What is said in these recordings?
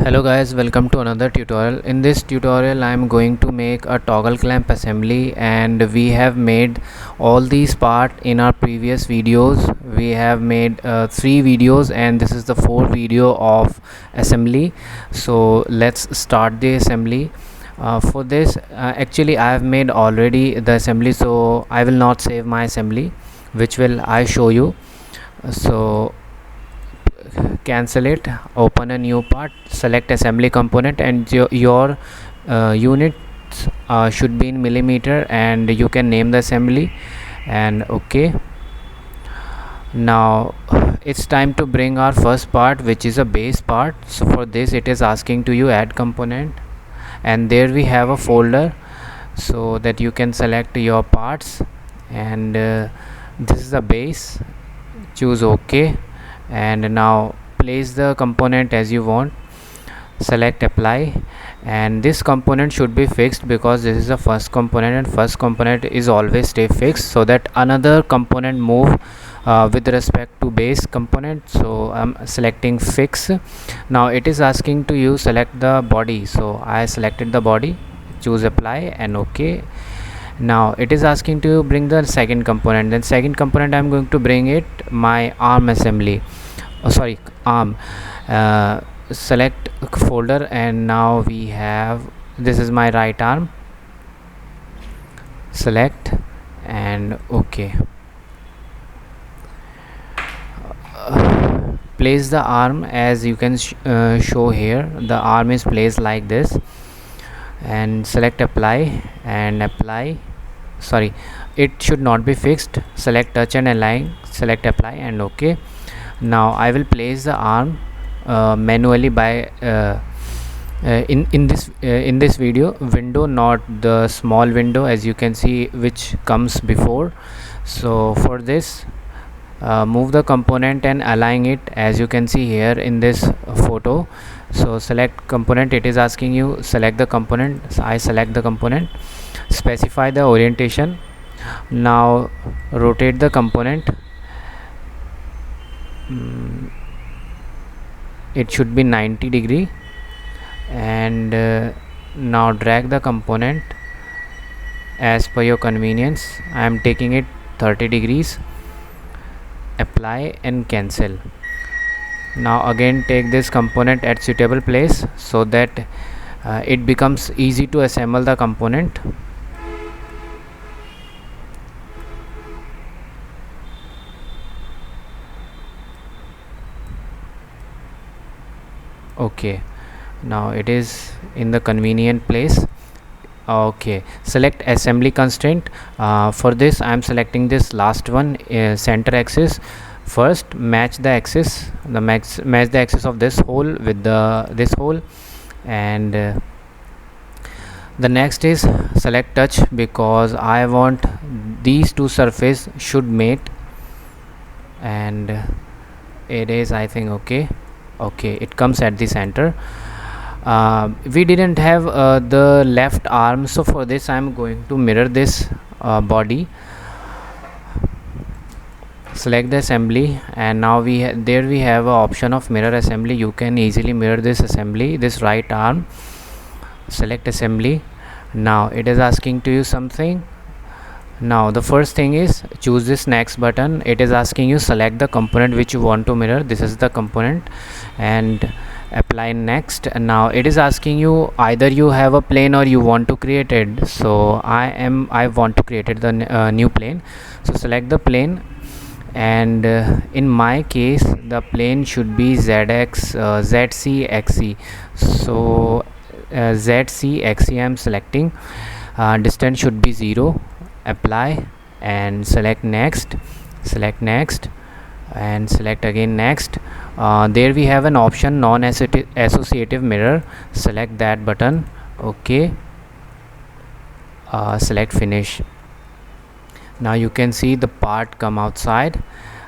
Hello guys, welcome to another tutorial. In this tutorial I am going to make a toggle clamp assembly, and we have made all these part in our previous videos. We have made 3 videos and this is the 4th video of assembly. So let's start the assembly. For this actually I have made already the assembly, so I will not save my assembly, which will I show you. So cancel it, open a new part, select assembly component, and your units should be in millimeter, and you can name the assembly and okay. Now it's time to bring our first part, which is a base part. So for this it is asking to you add component, and there we have a folder so that you can select your parts, and this is the base. Choose ok, and now place the component as you want, select apply, and this component should be fixed because this is the first component, and first component is always stay fixed so that another component move with respect to base component. So I'm selecting fix. Now it is asking to you select the body, so I selected the body, choose apply and ok. Now it is asking to bring the second component, then second component I'm going to bring it my arm assembly, sorry, arm. Select folder, and now we have, this is my right arm, select and ok. Place the arm as you can show here. The arm is placed like this, and select apply and apply. Sorry, it should not be fixed. Select touch and align, select apply and ok. Now I will place the arm manually by in this video window, not the small window as you can see which comes before. So for this move the component and align it as you can see here in this photo. So select component, it is asking you select the component, so I select the component, specify the orientation. Now rotate the component, it should be 90 degree, and now drag the component as per your convenience. I am taking it 30 degrees, apply and cancel. Now again take this component at suitable place so that it becomes easy to assemble the component. Okay, now it is in the convenient place. Okay, select assembly constraint. For this I am selecting this last one, center axis. First match the axis, match the axis of this hole with this hole, and the next is select touch because I want these two surface should mate, and it is, I think, okay. Okay, it comes at the center. We didn't have the left arm, so for this I am going to mirror this body. Select the assembly, and now we have a option of mirror assembly. You can easily mirror this assembly, this right arm. Select assembly. Now it is asking to you something. Now the first thing is choose this next button. It is asking you select the component which you want to mirror. This is the component, and apply next. And now it is asking you either you have a plane or you want to create it. So I want to create it, the new plane. So select the plane, and in my case the plane should be ZC XE. So ZC XE I am selecting. Distance should be 0. Apply and select next, and select again next. There we have an option non-associative mirror. Select that button. Okay, select finish. Now you can see the part come outside,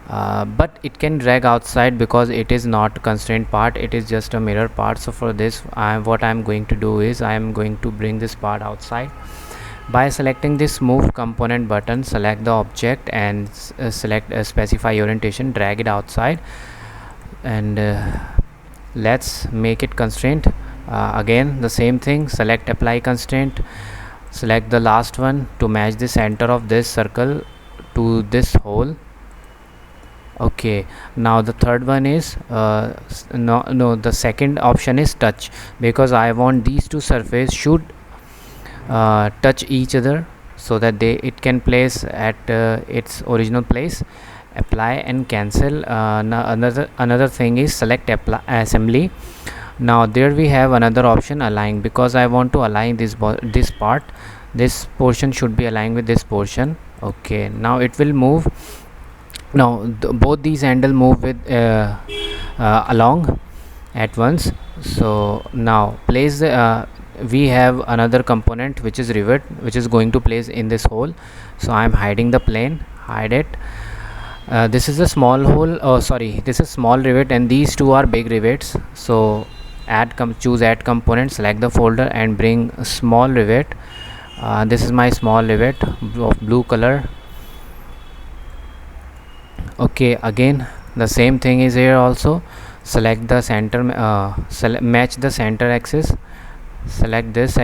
but it can drag outside because it is not constraint part, it is just a mirror part. So for this what I am going to do is I am going to bring this part outside by selecting this move component button. Select the object and select specify orientation, drag it outside, and let's make it constraint. Again the same thing, select apply constraint, select the last one to match the center of this circle to this hole. Okay, now the third one is the second option is touch, because I want these two surfaces should touch each other so that it can place at its original place. Apply and cancel. Now another thing is select apply assembly. Now there we have another option, align, because I want to align this part. This portion should be aligned with this portion. Okay, now it will move. Now both these handle move with along at once. So now place we have another component which is rivet, which is going to place in this hole. So I am hiding the plane, hide it. This is a small hole, this is small rivet, and these two are big rivets. So choose add component, select the folder and bring a small rivet. This is my small rivet of blue color. Okay, again the same thing is here also. Select the center, match the center axis, select this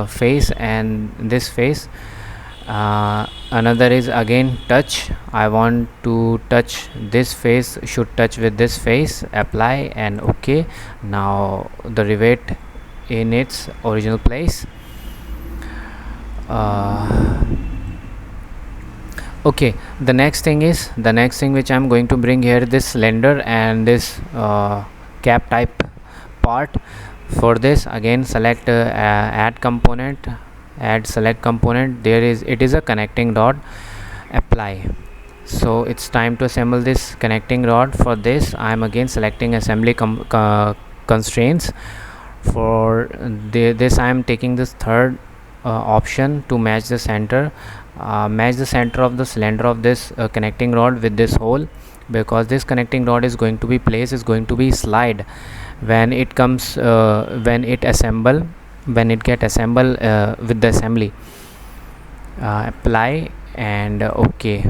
face and this face. Another is again touch. I want to touch this face, should touch with this face. Apply and okay. Now the rivet in its original place. Okay, the next thing which I'm going to bring here, this cylinder and this cap type part. For this, again select add component, add select component. It is a connecting rod. Apply. So it's time to assemble this connecting rod. For this I am again selecting assembly constraints. For this I am taking this third option to match the center. Match the center of the cylinder of this connecting rod with this hole, because this connecting rod is going to be placed, is going to be slide when it comes when it get assembled with the assembly. Apply and okay.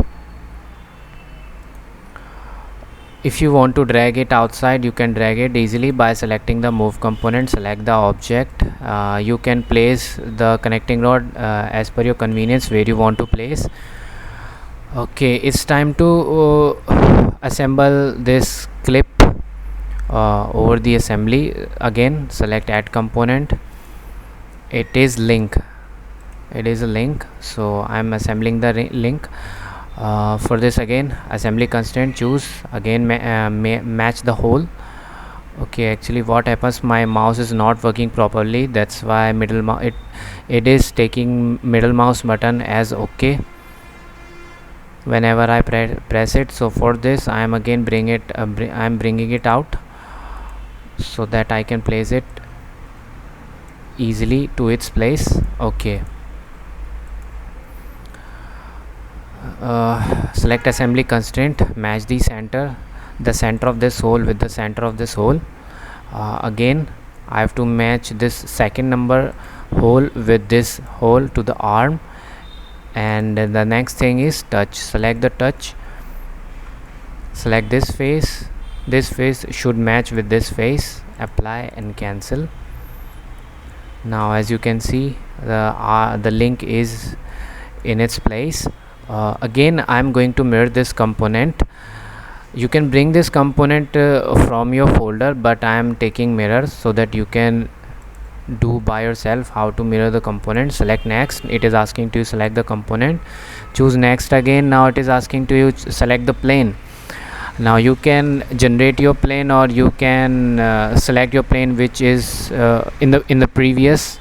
If you want to drag it outside, you can drag it easily by selecting the move component, select the object. You can place the connecting rod as per your convenience where you want to place. Okay, it's time to assemble this clip over the assembly. Again select add component. It is link, it is a link, so I'm assembling the link. For this again assembly constraint, choose again match the hole. Okay, actually what happens, my mouse is not working properly, that's why it is taking middle mouse button as okay whenever I press it. So for this I am again I'm bringing it out so that I can place it easily to its place. Okay, select assembly constraint, match the center of this hole with the center of this hole. Again I have to match this second number hole with this hole to the arm. And the next thing is touch. Select the touch, select this face should match with this face. Apply and cancel. Now as you can see, the link is in its place. Again I'm going to mirror this component. You can bring this component from your folder, but I am taking mirror so that you can do by yourself how to mirror the component. Select next, it is asking to you select the component, choose next again. Now it is asking to you select the plane. Now you can generate your plane, or you can select your plane which is in the previous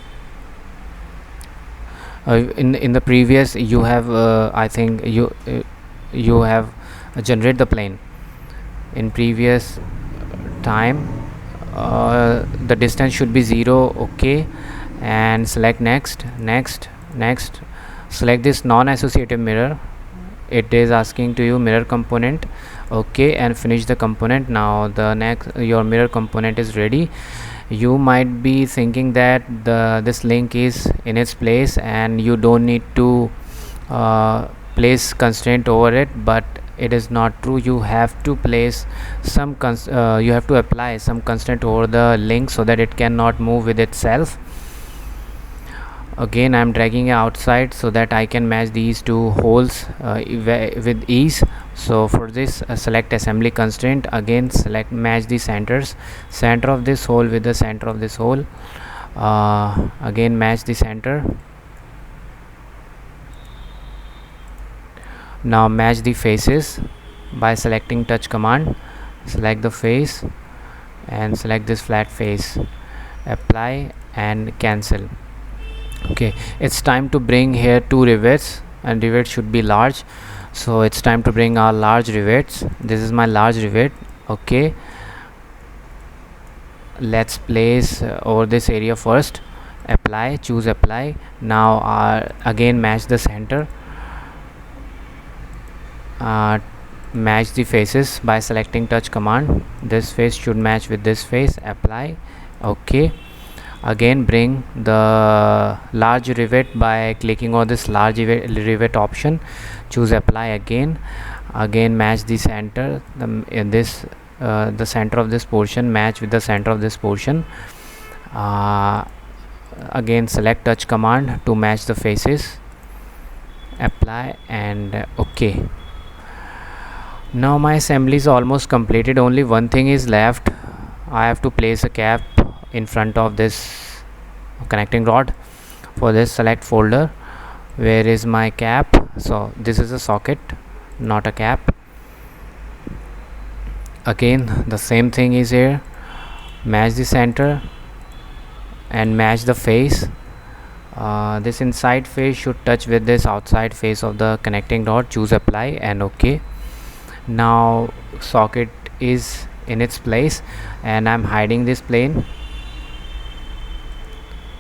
in the previous you have I think you have generate the plane in previous time. The distance should be 0. Okay, and select next. Select this non-associative mirror, it is asking to you mirror component. Okay, and finish the component. Now your mirror component is ready. You might be thinking that this link is in its place and you don't need to place constraint over it, but it is not true. You have to place some you have to apply some constraint over the link so that it cannot move with itself. Again, I'm dragging it outside so that I can match these two holes with ease. So for this, select assembly constraint. Again, select match the center of this hole with the center of this hole. Again, match the center. Now match the faces by selecting touch command. Select the face and select this flat face, apply and cancel. Okay, it's time to bring here two rivets, and rivets should be large, so it's time to bring our large rivets. This is my large rivet. Okay, let's place over this area first. Apply, choose apply. Now again match the center. Match the faces by selecting touch command. This face should match with this face, apply. Okay, again bring the large rivet by clicking on this large rivet option, choose apply again. Again match the center, the center of this portion, match with the center of this portion. Again select touch command to match the faces, apply and okay. Now my assembly is almost completed. Only one thing is left. I have to place a cap in front of this connecting rod. For this, select folder. Where is my cap? So this is a socket, not a cap. Again the same thing is here. Match the center and match the face. This inside face should touch with this outside face of the connecting rod. Choose apply and okay. Now socket is in its place, and I'm hiding this plane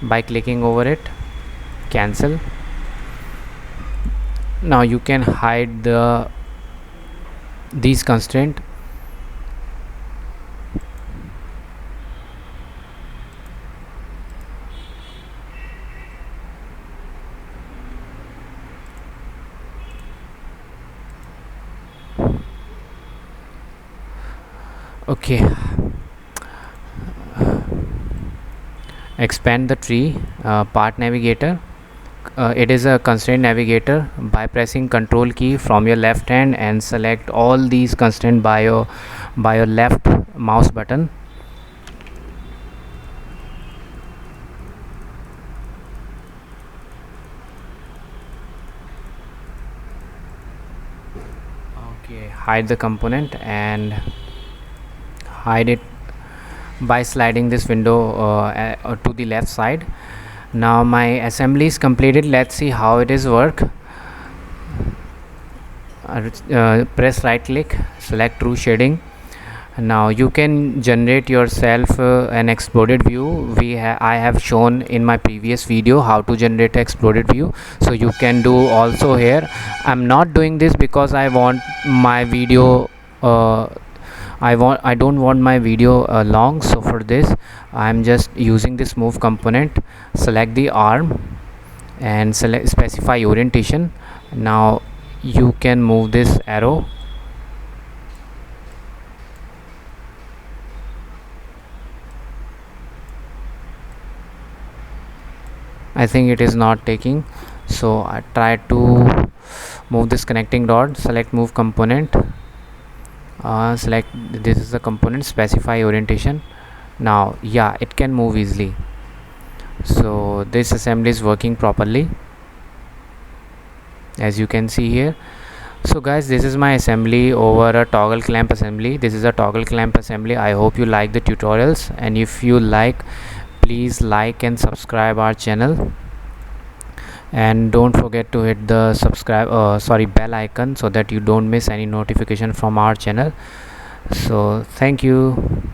by clicking over it, cancel. Now you can hide these constraint. Okay, expand the tree. Part navigator, it is a constraint navigator. By pressing control key from your left hand and select all these constraint by your left mouse button. Okay, hide the component and hide it by sliding this window to the left side. Now my assembly is completed. Let's see how it is work. Press right click, select true shading. Now you can generate yourself an exploded view. I have shown in my previous video how to generate exploded view, so you can do also here. I'm not doing this because I want my video I don't want my video long, so for this I'm just using this move component. Select the arm and specify orientation. Now you can move this arrow. I think it is not taking, so I try to move this connecting rod. Select move component, select this is the component, specify orientation. Now yeah, it can move easily, so this assembly is working properly, as you can see here. So guys, this is my assembly over a toggle clamp assembly. This is a toggle clamp assembly. I hope you like the tutorials, and if you like, please like and subscribe our channel, and don't forget to hit the bell icon so that you don't miss any notification from our channel. So thank you.